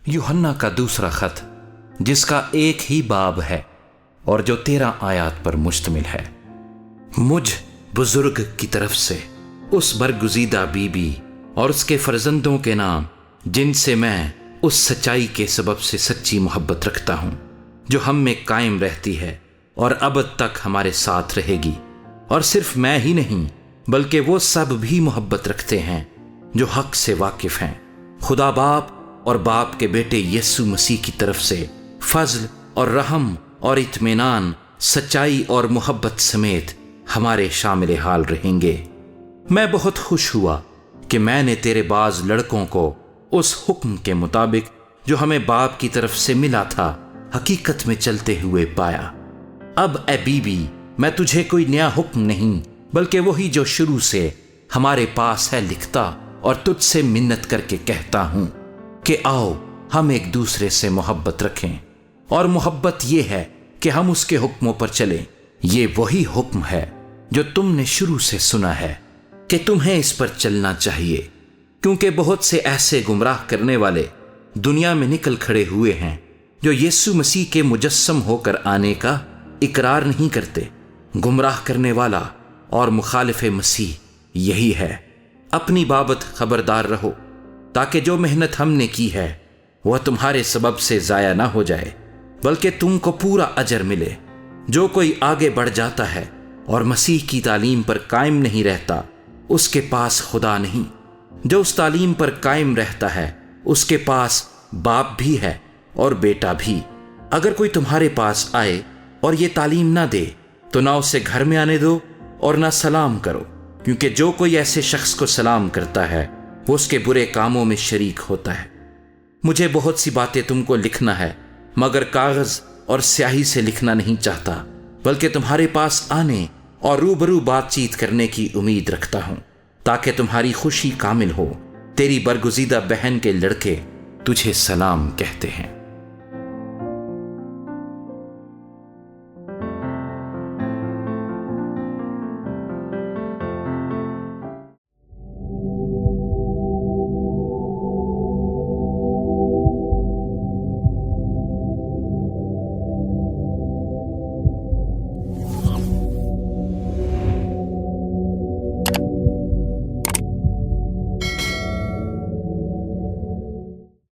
यूहन्ना का दूसरा खत, जिसका एक ही बाब है और जो 13 आयात पर मुश्तमिल है। मुझ बुजुर्ग की तरफ से उस बरगुज़ीदा बीबी और उसके फर्जंदों के नाम जिनसे मैं उस सच्चाई के सबब से सच्ची मोहब्बत रखता हूँ जो हम में कायम रहती है और अबद तक हमारे साथ रहेगी। और सिर्फ मैं ही नहीं बल्कि वो सब भी मोहब्बत रखते हैं जो हक से वाकिफ हैं। खुदा बाप और बाप के बेटे यीशु मसीह की तरफ से फजल और रहम और इत्मीनान, सच्चाई और मोहब्बत समेत हमारे शामिल हाल रहेंगे। मैं बहुत खुश हुआ कि मैंने तेरे बाज लड़कों को उस हुक्म के मुताबिक जो हमें बाप की तरफ से मिला था हकीकत में चलते हुए पाया। अब ए बीबी, मैं तुझे कोई नया हुक्म नहीं बल्कि वही जो शुरू से हमारे पास है लिखता और तुझसे मिन्नत करके कहता हूं कि आओ हम एक दूसरे से मोहब्बत रखें। और मोहब्बत ये है कि हम उसके हुक्मों पर चलें। ये वही हुक्म है जो तुमने शुरू से सुना है कि तुम्हें इस पर चलना चाहिए, क्योंकि बहुत से ऐसे गुमराह करने वाले दुनिया में निकल खड़े हुए हैं जो यीशु मसीह के मुजस्सम होकर आने का इकरार नहीं करते। गुमराह करने वाला और मुखालिफ मसीह यही है। अपनी बाबत खबरदार रहो ताकि जो मेहनत हमने की है वह तुम्हारे सबब से जाया ना हो जाए बल्कि तुमको पूरा अजर मिले। जो कोई आगे बढ़ जाता है और मसीह की तालीम पर कायम नहीं रहता उसके पास खुदा नहीं। जो उस तालीम पर कायम रहता है उसके पास बाप भी है और बेटा भी। अगर कोई तुम्हारे पास आए और ये तालीम ना दे तो ना उसे घर में आने दो और ना सलाम करो, क्योंकि जो कोई ऐसे शख्स को सलाम करता है वो उसके बुरे कामों में शरीक होता है। मुझे बहुत सी बातें तुमको लिखना है मगर कागज और स्याही से लिखना नहीं चाहता, बल्कि तुम्हारे पास आने और रूबरू बातचीत करने की उम्मीद रखता हूं ताकि तुम्हारी खुशी कामिल हो। तेरी बरगुज़ीदा बहन के लड़के तुझे सलाम कहते हैं।